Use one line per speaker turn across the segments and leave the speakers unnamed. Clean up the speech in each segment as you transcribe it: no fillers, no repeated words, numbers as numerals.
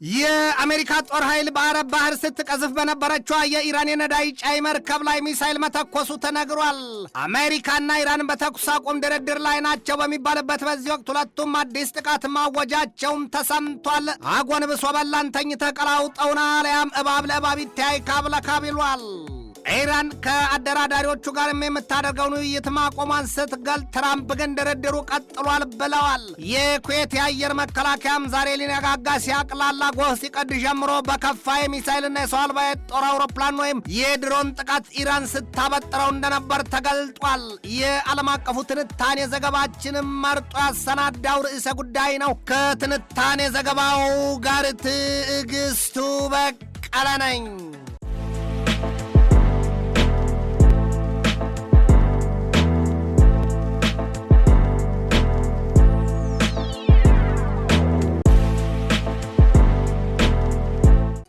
የአሜሪካ ጦር ኃይል በአረብ ባህር ስትቀዝፍ በነበረችው የኢራን የነዳጅ ጫኝ መርከብ ላይ ሚሳኤል መተኮሱ ተነግሯል። አሜሪካና ኢራን በተኩስ አቁም ድርድር ላይ ናቸው በሚባልበት በዚህ ወቅት ሁለቱም አዲስ ጥቃት ማወጃቸውም ተሰምቷል። አጎንብሶ በላን ተኝተህ ቀላውጠውና አለያም እባብ ለእባብ ይተያይ ካብ ለካብ ይሏል። ኢራን ከአደራዳሪዎቹ ጋር የምታደርገውን ውይይት ማቆሟን ስትገልጽ፣ ትራምፕ ግን ድርድሩ ቀጥሏል ብለዋል። የኩዌት የአየር መከላከያም ዛሬ ሊነጋጋ ሲያቅላላ ጎህ ሲቀድ ጀምሮ በከፋ የሚሳይልና የሰው አልባ የጦር አውሮፕላን ወይም የድሮን ጥቃት ኢራን ስታበጥረው እንደነበር ተገልጧል። የዓለም አቀፉ ትንታኔ ዘገባችንም መርጦ ያሰናዳው ርዕሰ ጉዳይ ነው። ከትንታኔ ዘገባው ጋር ትዕግስቱ በቀለ ነኝ።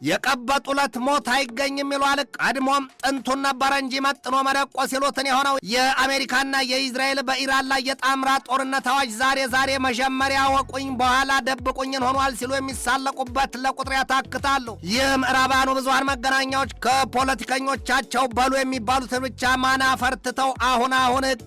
የቀበጡለት ሞት አይገኝም ይሏል። ቀድሞም ጥንቱን ነበረ እንጂ መጥኖ መደቆስ ይሉትን የሆነው የአሜሪካና የኢዝራኤል በኢራን ላይ የጣምራ ጦርነት አዋጅ ዛሬ መጀመሪያ ወቁኝ በኋላ ደብቁኝን ሆኗል ሲሉ የሚሳለቁበት ለቁጥር ያታክታሉ። የምዕራባውያኑ ብዙሃን መገናኛዎች ከፖለቲከኞቻቸው በሉ የሚባሉትን ብቻ ማና ፈርትተው አሁን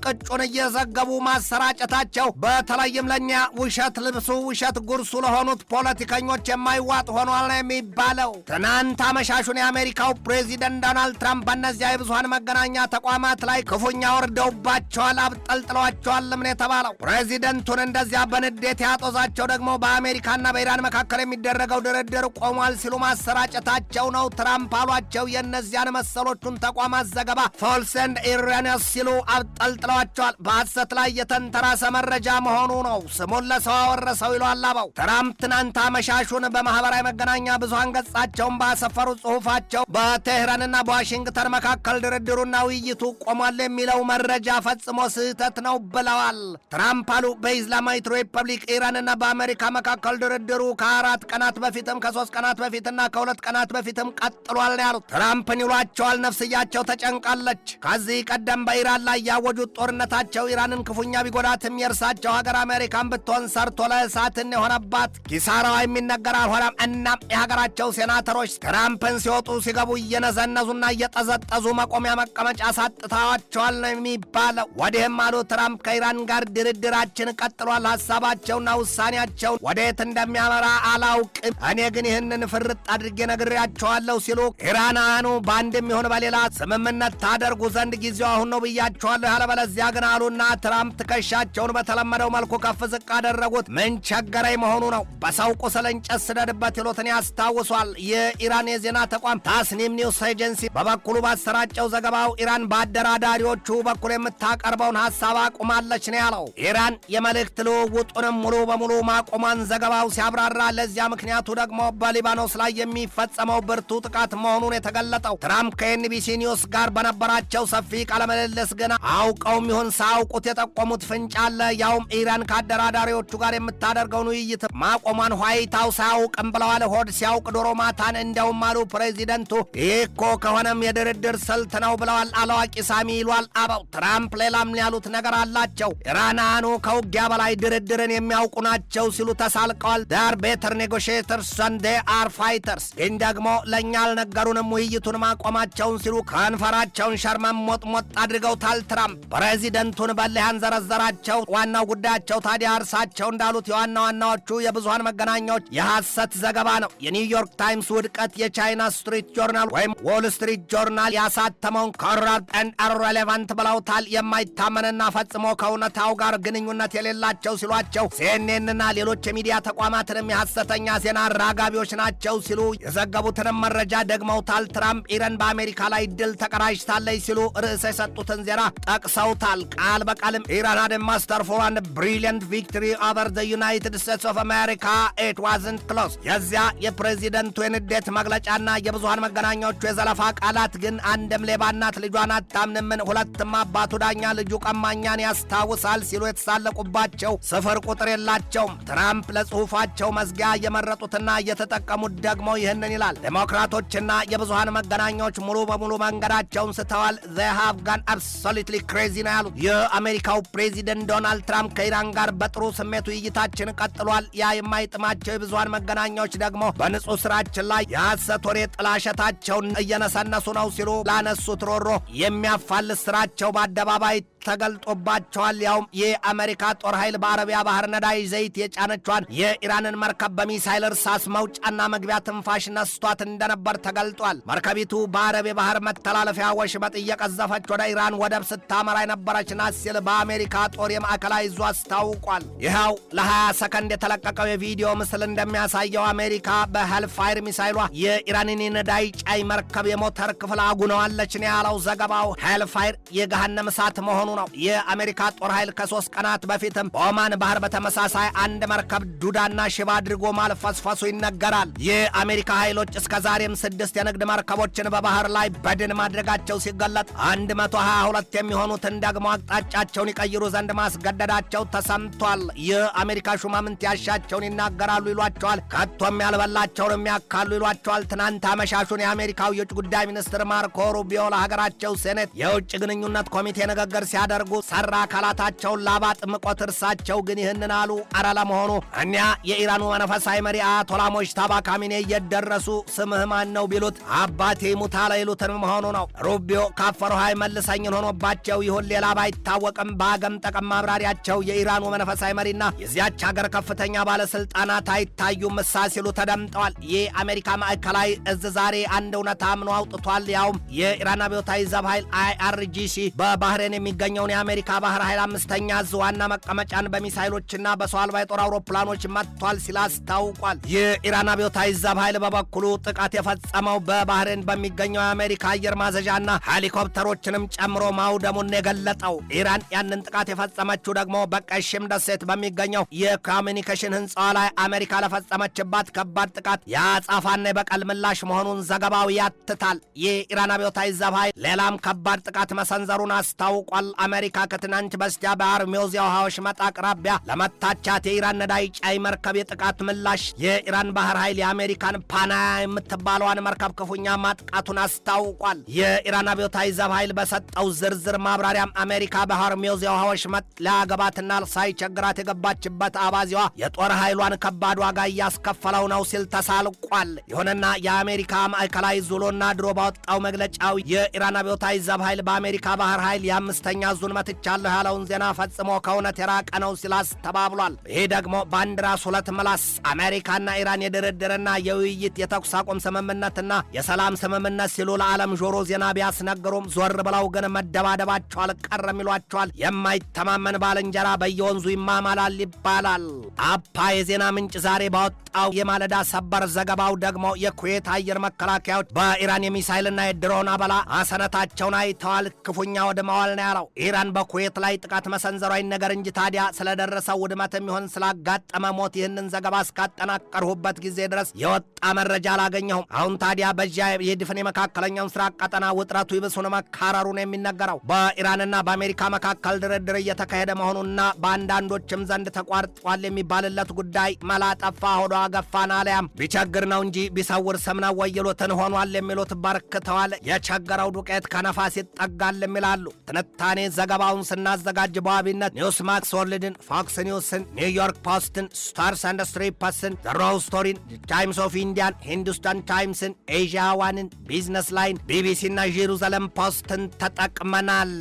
ቅጩን እየዘገቡ ማሰራጨታቸው በተለይም ለእኛ ውሸት ልብሱ ውሸት ጉርሱ ለሆኑት ፖለቲከኞች የማይዋጥ ሆኗል ነው የሚባለው። ትናንት አመሻሹን የአሜሪካው ፕሬዚደንት ዶናልድ ትራምፕ በእነዚያ የብዙሃን መገናኛ ተቋማት ላይ ክፉኛ ወርደውባቸዋል፣ አብጠልጥለዋቸዋል ምን የተባለው። ፕሬዚደንቱን እንደዚያ በንዴት ያጦዛቸው ደግሞ በአሜሪካና በኢራን መካከል የሚደረገው ድርድር ቆሟል ሲሉ ማሰራጨታቸው ነው። ትራምፕ አሏቸው የእነዚያን መሰሎቹን ተቋማት ዘገባ ፎልስ ኤንድ ኢራኒየስ ሲሉ አብጠልጥለዋቸዋል። በሐሰት ላይ የተንተራሰ መረጃ መሆኑ ነው። ስሙን ለሰው አወረሰው ይሏል አበው። ትራምፕ ትናንት አመሻሹን በማህበራዊ መገናኛ ብዙሃን ገጻቸው ባሰፈሩ ጽሑፋቸው በቴህራንና በዋሽንግተን መካከል ድርድሩና ውይይቱ ቆሟል የሚለው መረጃ ፈጽሞ ስህተት ነው ብለዋል። ትራምፕ አሉ በኢስላማዊት ሪፐብሊክ ኢራንና በአሜሪካ መካከል ድርድሩ ከ4 ቀናት በፊትም ከ3 ቀናት በፊትና ከ2 ቀናት በፊትም ቀጥሏል ነው ያሉት። ትራምፕን ይሏቸዋል ነፍስያቸው ተጨንቃለች። ከዚህ ቀደም በኢራን ላይ ያወጁት ጦርነታቸው ኢራንን ክፉኛ ቢጎዳትም የእርሳቸው ሀገር አሜሪካን ብትሆን ሰርቶ ለእሳትን የሆነባት ኪሳራዋ የሚነገር አልሆነም። እናም የሀገራቸው ሴናተሮች ትራምፕን ሲወጡ ሲገቡ እየነዘነዙና እየጠዘጠዙ መቆሚያ መቀመጫ ሳጥታዋቸዋል ነው የሚባለው። ወዲህም አሉ ትራምፕ ከኢራን ጋር ድርድራችን ቀጥሏል፣ ሐሳባቸውና ውሳኔያቸው ወዴት እንደሚያመራ አላውቅም፣ እኔ ግን ይህንን ፍርጥ አድርጌ ነግሬያቸዋለሁ ሲሉ ኢራናኑ በአንድም ይሁን በሌላ ስምምነት ታደርጉ ዘንድ ጊዜው አሁን ነው ብያቸዋለሁ፣ ያለበለዚያ ግን አሉና ትራምፕ ትከሻቸውን በተለመደው መልኩ ከፍ ዝቅ አደረጉት። ምን ቸገረኝ መሆኑ ነው። በሰው ቁስል እንጨት ስደድበት ይሉትን ያስታውሷል። የኢራን የዜና ተቋም ታስኒም ኒውስ ኤጀንሲ በበኩሉ ባሰራጨው ዘገባው ኢራን በአደራዳሪዎቹ በኩል የምታቀርበውን ሐሳብ አቁማለች ነው ያለው። ኢራን የመልእክት ልውውጡንም ሙሉ በሙሉ ማቆሟን ዘገባው ሲያብራራ፣ ለዚያ ምክንያቱ ደግሞ በሊባኖስ ላይ የሚፈጸመው ብርቱ ጥቃት መሆኑን የተገለጠው። ትራምፕ ከኤንቢሲ ኒውስ ጋር በነበራቸው ሰፊ ቃለምልልስ ግን አውቀውም ይሁን ሳያውቁት የጠቆሙት ፍንጭ አለ። ያውም ኢራን ከአደራዳሪዎቹ ጋር የምታደርገውን ውይይት ማቆሟን ዋይት ሃውስ አያውቅም ብለዋል። ሆድ ሲያውቅ ዶሮ ማታን እንደውም አሉ ፕሬዚደንቱ። ይህ እኮ ከሆነም የድርድር ስልት ነው ብለዋል አላዋቂ ሳሚ ይሏል አበው። ትራምፕ ሌላም ያሉት ነገር አላቸው። ኢራናኑ ከውጊያ በላይ ድርድርን የሚያውቁ ናቸው ሲሉ ተሳልቀዋል። ዳር ቤተር ኔጎሽተርስ ዘን ዴይ አር ፋይተርስ። ግን ደግሞ ለእኛ አልነገሩንም ውይይቱን ማቆማቸውን ሲሉ ከንፈራቸውን ሸርመም ሞጥሞጥ አድርገውታል። ትራምፕ ፕሬዚደንቱን በልህ ያንዘረዘራቸው ዋናው ጉዳያቸው ታዲያ እርሳቸው እንዳሉት የዋና ዋናዎቹ የብዙሃን መገናኛዎች የሐሰት ዘገባ ነው። የኒውዮርክ ታይምስ ውድቀት የቻይና ስትሪት ጆርናል ወይም ዎል ስትሪት ጆርናል ያሳተመውን ኮራፕት ኤንድ ኢሬሌቫንት ብለውታል። የማይታመንና ፈጽሞ ከእውነታው ጋር ግንኙነት የሌላቸው ሲሏቸው፣ ሲኤንኤንና ሌሎች የሚዲያ ተቋማትንም የሐሰተኛ ዜና አራጋቢዎች ናቸው ሲሉ የዘገቡትንም መረጃ ደግመውታል። ትራምፕ ኢራን በአሜሪካ ላይ ድል ተቀዳጅታለች ሲሉ ርዕስ የሰጡትን ዜና ጠቅሰውታል። ቃል በቃልም ኢራን had a masterful and brilliant victory over the United States of America, it wasn't close። የዚያ የፕሬዚደንቱ የንዴት መግለጫና የብዙሃን መገናኛዎቹ የዘለፋ ቃላት ግን አንድም ሌባ እናት ልጇን አታምንምን፣ ሁለትም አባቱ ዳኛ ልጁ ቀማኛን ያስታውሳል ሲሉ የተሳለቁባቸው ስፍር ቁጥር የላቸውም። ትራምፕ ለጽሑፋቸው መዝጊያ የመረጡትና የተጠቀሙት ደግሞ ይህንን ይላል። ዴሞክራቶችና የብዙሃን መገናኛዎች ሙሉ በሙሉ መንገዳቸውን ስተዋል። they have gone absolutely crazy ነው ያሉት። የአሜሪካው ፕሬዚደንት ዶናልድ ትራምፕ ከኢራን ጋር በጥሩ ስሜት ውይይታችን ቀጥሏል። ያ የማይጥማቸው የብዙሃን መገናኛዎች ደግሞ በንጹህ ስራችን ላይ የሐሰት ወሬ ጥላሸታቸውን እየነሰነሱ ነው ሲሉ ላነሱት ሮሮ የሚያፋልስ ስራቸው በአደባባይ ተገልጦባቸዋል። ያውም የአሜሪካ ጦር ኃይል በአረቢያ ባህር ነዳጅ ዘይት የጫነቿን የኢራንን መርከብ በሚሳይል እርሳስ መውጫና መግቢያ ትንፋሽ ነስቷት እንደነበር ተገልጧል። መርከቢቱ በአረብ ባህር መተላለፊያ ወሽመጥ እየቀዘፈች ወደ ኢራን ወደብ ስታመራ የነበረች ናት ሲል በአሜሪካ ጦር የማዕከላዊ ዕዙ አስታውቋል። ይኸው ለ20 ሰከንድ የተለቀቀው የቪዲዮ ምስል እንደሚያሳየው አሜሪካ በሄልፋየር ሚሳይሏ የኢራንን የነዳጅ ጫኝ መርከብ የሞተር ክፍል አጉነዋለች ነው ያለው ዘገባው። ሄልፋየር የገሃነም እሳት መሆኑ ነው። የአሜሪካ ጦር ኃይል ከ3 ቀናት በፊትም በኦማን ባህር በተመሳሳይ አንድ መርከብ ዱዳና ሽባ አድርጎ ማልፈስፈሱ ይነገራል። የአሜሪካ ኃይሎች እስከ ዛሬም 6 የንግድ መርከቦችን በባህር ላይ በድን ማድረጋቸው ሲገለጥ 122 የሚሆኑትን ደግሞ አቅጣጫቸውን ይቀይሩ ዘንድ ማስገደዳቸው ተሰምቷል። የአሜሪካ ሹማምንት ያሻቸውን ይናገራሉ ይሏቸዋል፣ ከቶም ያልበላቸውን የሚያካሉ ይሏቸዋል። ትናንት አመሻሹን የአሜሪካው የውጭ ጉዳይ ሚኒስትር ማርኮ ሩቢዮ ለሀገራቸው ሴኔት የውጭ ግንኙነት ኮሚቴ ንግግር ሲያደርጉ ሰራ አካላታቸውን ላባጥ ምቆት እርሳቸው ግን ይህንን አሉ። አረ ለመሆኑ እኒያ የኢራኑ መንፈሳዊ መሪ አያቶላ ሙጅተባ ካሚኔ እየደረሱ ስምህ ማን ነው ቢሉት አባቴ ሙታላ ይሉትን መሆኑ ነው። ሩቢዮ ካፈሩ ሃይ መልሰኝን ሆኖባቸው ይሁን ሌላ ባይታወቅም በአገም ጠቀም ማብራሪያቸው የኢራኑ መንፈሳዊ መሪና የዚያች ሀገር ከፍተኛ ባለስልጣናት አይታዩም ምሳ ሲሉ ተደምጠዋል። የአሜሪካ ማዕከላዊ ዕዝ ዛሬ አንድ እውነት አምኖ አውጥቷል። ያውም የኢራን አብዮታዊ ዘብ ኃይል IRGC በባህሬን የሚገኘውን የአሜሪካ ባህር ኃይል 5ኛ ዕዝ ዋና መቀመጫን በሚሳይሎችና በሰው አልባ የጦር አውሮፕላኖች መጥቷል ሲል አስታውቋል። የኢራን አብዮታዊ ዘብ ኃይል በበኩሉ ጥቃት የፈጸመው በባህሬን በሚገኘው የአሜሪካ አየር ማዘዣና ሄሊኮፕተሮችንም ጨምሮ ማውደሙን የገለጠው። ኢራን ያንን ጥቃት የፈጸመችው ደግሞ በቀይ ሽም ደሴት በሚገኘው የኮሚኒኬሽን ህንፃዋ ላይ አሜሪካ ለፈጸመችባት ከባድ ጥቃት የአጻፋና የበቀል ምላሽ መሆኑን ዘገባው ያትታል። የኢራን አብዮታዊ ዘብ ኃይል ሌላም ከባድ ጥቃት መሰንዘሩን አስታውቋል። አሜሪካ ከትናንት በስቲያ በሆርሙዝ የውሃ ወሽመጥ አቅራቢያ ለመታቻት የኢራን ነዳጅ ጫኝ መርከብ የጥቃት ምላሽ የኢራን ባህር ኃይል የአሜሪካን ፓናያ የምትባለዋን መርከብ ክፉኛ ማጥቃቱን አስታውቋል። የኢራን አብዮታዊ ዘብ ኃይል በሰጠው ዝርዝር ማብራሪያም አሜሪካ በሆርሙዝ የውሃ ወሽመጥ ሊያገባትና ሳይቸግራት የገባችበት አባዚዋ የጦር ኃይሏን ከባድ ዋጋ እያስከፈለው ነው ሲል ተሳልቋል። ይሁንና የአሜሪካ ማዕከላዊ ዙሎና ድሮ ባወጣው መግለጫው የኢራን አብዮታዊ ዘብ ኃይል በአሜሪካ ባህር ኃይል የ5ኛ ዕዙን መትቻለሁ ያለውን ዜና ፈጽሞ ከእውነት የራቀ ነው ሲል አስተባብሏል። ይህ ደግሞ በአንድ ራስ ሁለት ምላስ አሜሪካና ኢራን የድርድርና የውይይት የተኩስ አቁም ስምምነትና የሰላም ስምምነት ሲሉ ለዓለም ጆሮ ዜና ቢያስነግሩም ዞር ብለው ግን መደባደባቸው አልቀረም ይሏቸዋል። የማይተማመን ባልንጀራ በየወንዙ ይማማላል ይባላል። አፓ የዜና ምንጭ ዛሬ ባወጣው የማለዳ ሰበር ዘገባው ደግሞ የኩዌት አየር መከላከያዎች በኢራን የሚሳይልና የድሮን አበላ አሰነታቸውን አይተዋል፣ ክፉኛ ወድመዋል ነው ያለው። ኢራን በኩዌት ላይ ጥቃት መሰንዘሯ ይነገር እንጂ ታዲያ ስለደረሰው ውድመት የሚሆን ስላጋጠመ ሞት ይህንን ዘገባ እስካጠናቀርሁበት ጊዜ ድረስ የወጣ መረጃ አላገኘሁም። አሁን ታዲያ በዚያ የድፍን የመካከለኛውን ምስራቅ ቀጠና ውጥረቱ ይብሱን መካረሩ ነው የሚነገረው። በኢራንና በአሜሪካ መካከል ድርድር እየተካሄደ መሆኑና በአንዳንዶችም ዘንድ ተቋርጧል የሚባልለት ጉዳይ መላ ጠፋ ሆዷ ገፋን አለያም ቢቸግር ነው እንጂ ቢሰውር ስም ነው ወይሉትን ሆኗል የሚሉት በርክተዋል። የቸገረው ዱቄት ከነፋስ ይጠጋል የሚላሉ። ትንታኔ ዘገባውን ስናዘጋጅ በዋቢነት ኒውስማክስ ወርልድን፣ ፎክስ ኒውስን፣ ኒውዮርክ ፖስትን፣ ስታርስ አንድ ስትሪፐስን፣ ዘ ሮው ስቶሪን፣ ታይምስ ኦፍ ኢንዲያን፣ ሂንዱስታን ታይምስን፣ ኤዥያ ዋንን፣ ቢዝነስ ላይን፣ ቢቢሲና ጄሩዛሌም ፖስትን ተጠቅመናል።